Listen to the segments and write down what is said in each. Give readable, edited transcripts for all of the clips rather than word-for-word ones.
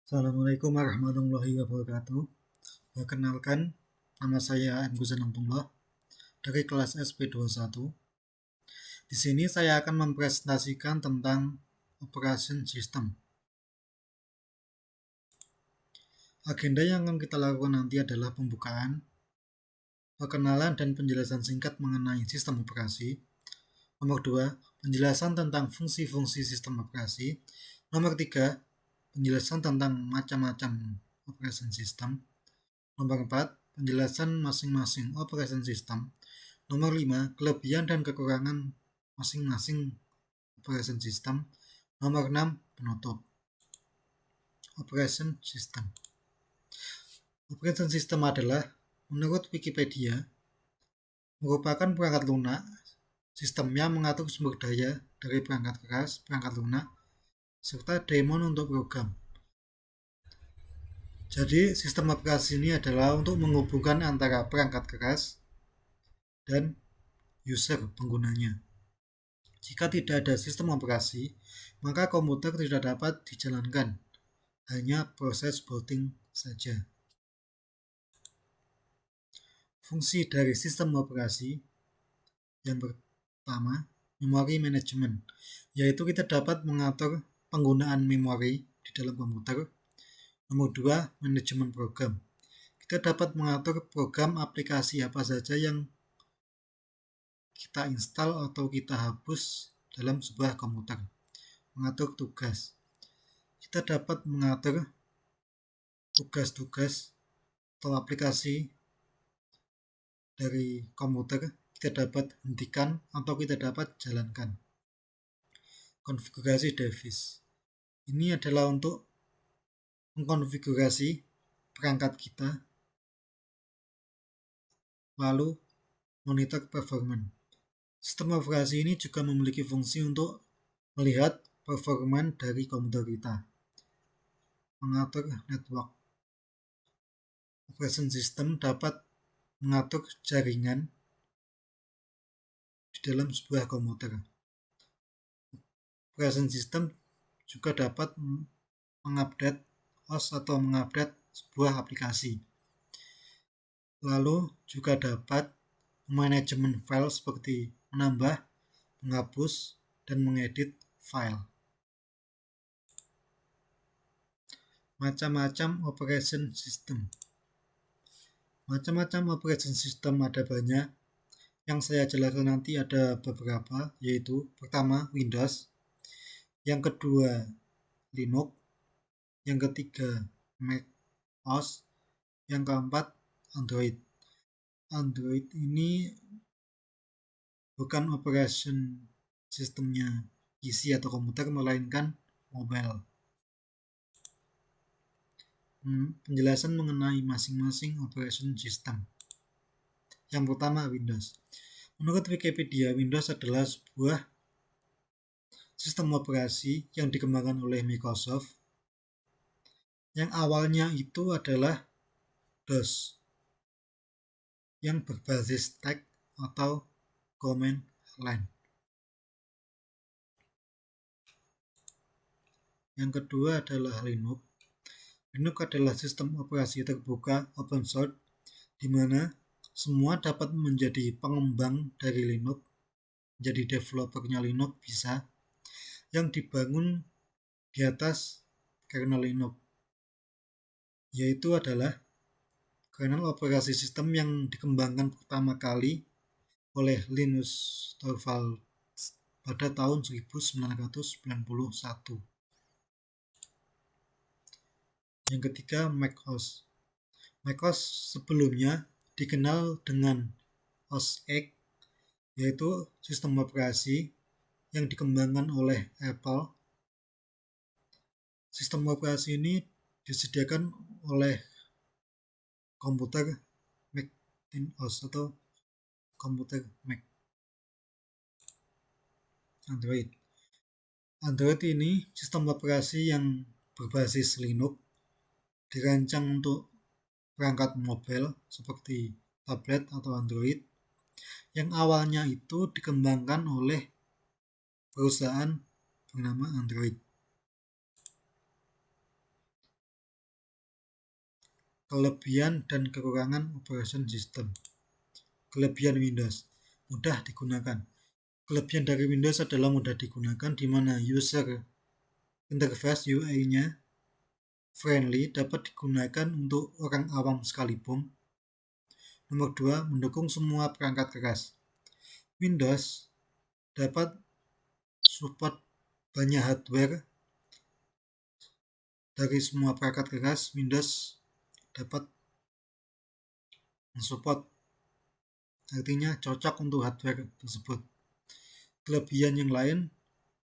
Assalamualaikum warahmatullahi wabarakatuh. Perkenalkan, nama saya M. Guzen Abdullah dari kelas SP21. Di sini saya akan mempresentasikan tentang operation system. Agenda yang akan kita lakukan nanti adalah pembukaan, perkenalan dan penjelasan singkat mengenai sistem operasi. Nomor 2, penjelasan tentang fungsi-fungsi sistem operasi. Nomor 3, penjelasan tentang macam-macam operation system. Nomor 4, penjelasan masing-masing operation system. Nomor 5, kelebihan dan kekurangan masing-masing operation system. Nomor 6, penutup. Operation system. Operation system adalah, menurut Wikipedia, merupakan perangkat lunak. Sistemnya mengatur sumber daya dari perangkat keras, perangkat lunak, serta daemon untuk program. Jadi, sistem operasi ini adalah untuk menghubungkan antara perangkat keras dan user penggunanya. Jika tidak ada sistem operasi, maka komputer tidak dapat dijalankan, hanya proses booting saja. Fungsi dari sistem operasi yang pertama, memori management, yaitu kita dapat mengatur penggunaan memori di dalam komputer. Nomor 2, manajemen program. Kita dapat mengatur program aplikasi apa saja yang kita install atau kita hapus dalam sebuah komputer. Mengatur tugas. Kita dapat mengatur tugas-tugas atau aplikasi dari komputer, kita dapat hentikan atau kita dapat jalankan. Konfigurasi device. Ini adalah untuk mengkonfigurasi perangkat kita, lalu monitor performance. Sistem operasi ini juga memiliki fungsi untuk melihat performa dari komputer kita. Mengatur network. Operation system dapat mengatur jaringan di dalam sebuah komputer. Operation system juga dapat mengupdate OS atau mengupdate sebuah aplikasi. Lalu juga dapat manajemen file seperti menambah, menghapus, dan mengedit file. Macam-macam operation system. Macam-macam operation system ada banyak. Yang saya jelaskan nanti ada beberapa, yaitu pertama Windows, yang kedua Linux, yang ketiga Mac OS, yang keempat Android. Android ini bukan operation sistemnya PC atau komputer, melainkan mobile. Penjelasan mengenai masing-masing operation system. Yang pertama, Windows. Menurut Wikipedia, Windows adalah sebuah sistem operasi yang dikembangkan oleh Microsoft yang awalnya itu adalah DOS yang berbasis text atau command line. Yang kedua adalah Linux. Linux adalah sistem operasi terbuka open source di mana semua dapat menjadi pengembang dari Linux, jadi developernya Linux bisa, yang dibangun di atas kernel Linux, yaitu adalah kernel operasi sistem yang dikembangkan pertama kali oleh Linus Torvalds pada tahun 1991. Yang ketiga, Mac OS. Mac OS sebelumnya dikenal dengan OS X, yaitu sistem operasi yang dikembangkan oleh Apple. Sistem operasi ini disediakan oleh komputer Macintosh atau komputer Mac. Android ini sistem operasi yang berbasis Linux, dirancang untuk perangkat mobile seperti tablet atau Android, yang awalnya itu dikembangkan oleh perusahaan bernama Android. Kelebihan dan kekurangan operation system. Kelebihan Windows, mudah digunakan. Kelebihan dari Windows adalah mudah digunakan, di mana user interface UI-nya friendly, dapat digunakan untuk orang awam sekalipun. Nomor 2, mendukung semua perangkat keras. Windows dapat support banyak hardware dari semua perangkat keras. Windows dapat mensupport, artinya cocok untuk hardware tersebut. Kelebihan yang lain,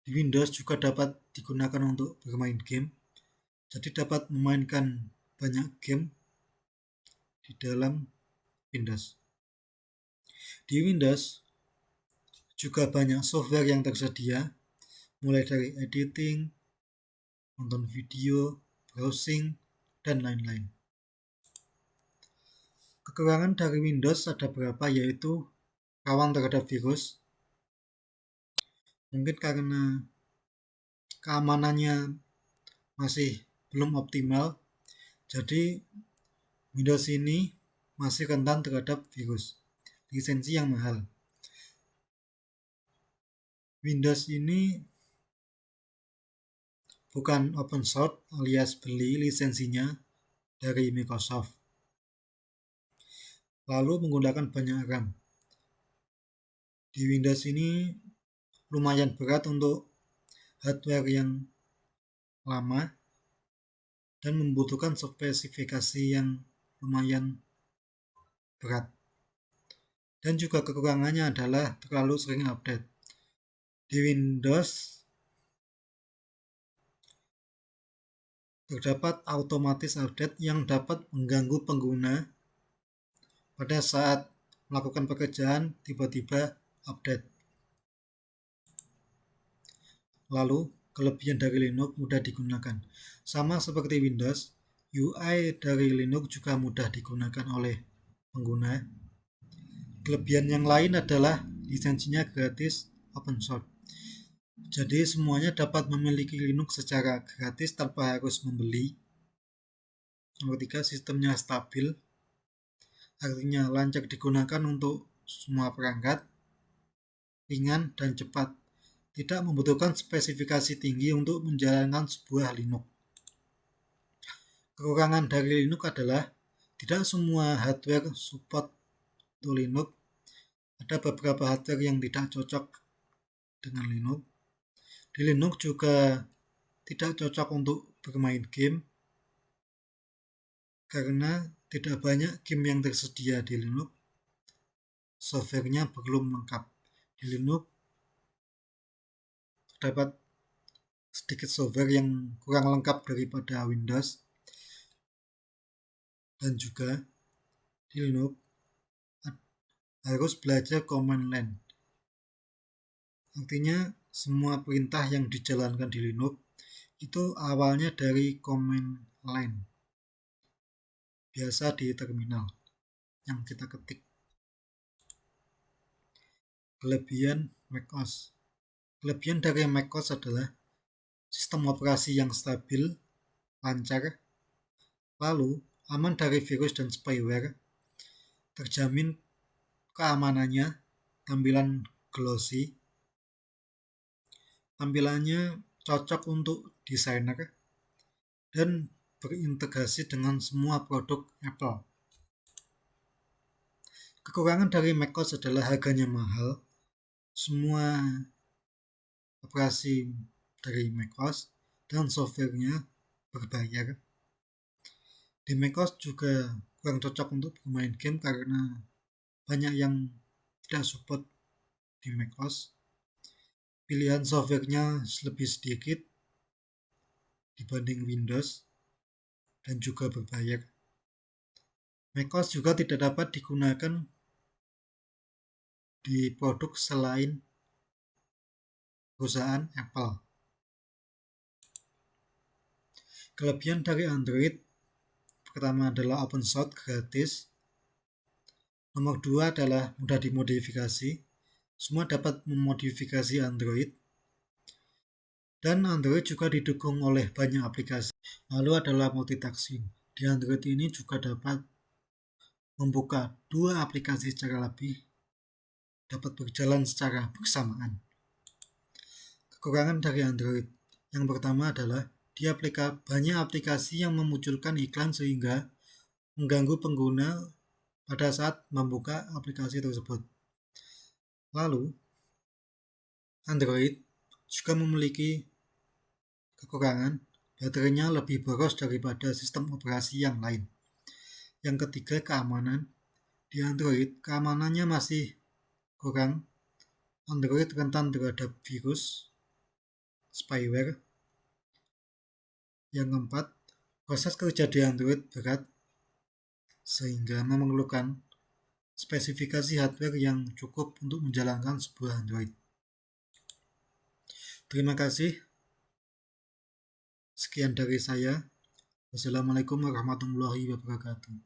di Windows juga dapat digunakan untuk bermain game. Jadi dapat memainkan banyak game di dalam Windows. Di Windows juga banyak software yang tersedia, mulai dari editing, nonton video, browsing, dan lain-lain. Kekurangan dari Windows ada beberapa, yaitu rawan terhadap virus. Mungkin karena keamanannya masih belum optimal, jadi Windows ini masih rentan terhadap virus. Lisensi yang mahal. Windows ini bukan open source alias beli lisensinya dari Microsoft. Lalu menggunakan banyak RAM. Di Windows ini lumayan berat untuk hardware yang lama dan membutuhkan spesifikasi yang lumayan berat. Dan juga kekurangannya adalah terlalu sering update. Di Windows terdapat otomatis update yang dapat mengganggu pengguna pada saat melakukan pekerjaan, tiba-tiba update. Lalu, kelebihan dari Linux mudah digunakan. Sama seperti Windows, UI dari Linux juga mudah digunakan oleh pengguna. Kelebihan yang lain adalah lisensinya gratis, open source. Jadi semuanya dapat memiliki Linux secara gratis tanpa harus membeli. Nomor 3, sistemnya stabil, artinya lancar digunakan untuk semua perangkat, ringan dan cepat, tidak membutuhkan spesifikasi tinggi untuk menjalankan sebuah Linux. Kekurangan dari Linux adalah tidak semua hardware support untuk Linux. Ada beberapa hardware yang tidak cocok dengan Linux. Di Linux juga tidak cocok untuk bermain game karena tidak banyak game yang tersedia di Linux. Softwarenya belum lengkap. Di Linux terdapat sedikit software yang kurang lengkap daripada Windows. Dan juga di Linux harus belajar command line. Artinya semua perintah yang dijalankan di Linux itu awalnya dari command line, biasa di terminal yang kita ketik. Kelebihan macOS. Kelebihan dari macOS adalah sistem operasi yang stabil, lancar, lalu aman dari virus dan spyware, terjamin keamanannya, tampilan glossy, tampilannya cocok untuk desainer, dan berintegrasi dengan semua produk Apple. Kekurangan dari macOS adalah harganya mahal. Semua operasi dari macOS dan softwarenya berbayar. Di macOS juga kurang cocok untuk bermain game karena banyak yang tidak support di macOS. Pilihan softwarenya lebih sedikit dibanding Windows dan juga berbayar. macOS juga tidak dapat digunakan di produk selain perusahaan Apple. Kelebihan dari Android pertama adalah open source gratis. Nomor 2 adalah mudah dimodifikasi. Semua dapat memodifikasi Android. Dan Android juga didukung oleh banyak aplikasi. Lalu adalah multitasking. di Android ini juga dapat membuka dua aplikasi secara lebih dapat berjalan secara bersamaan. Kekurangan dari Android yang pertama adalah banyak aplikasi yang memunculkan iklan sehingga mengganggu pengguna pada saat membuka aplikasi tersebut. Lalu, Android juga memiliki kekurangan baterainya lebih boros daripada sistem operasi yang lain. Yang ketiga, keamanan. Di Android, keamanannya masih kurang. Android rentan terhadap virus, spyware. Yang keempat, proses kerja di Android berat sehingga memerlukan spesifikasi hardware yang cukup untuk menjalankan sebuah Android. Terima kasih. Sekian dari saya. Wassalamualaikum warahmatullahi wabarakatuh.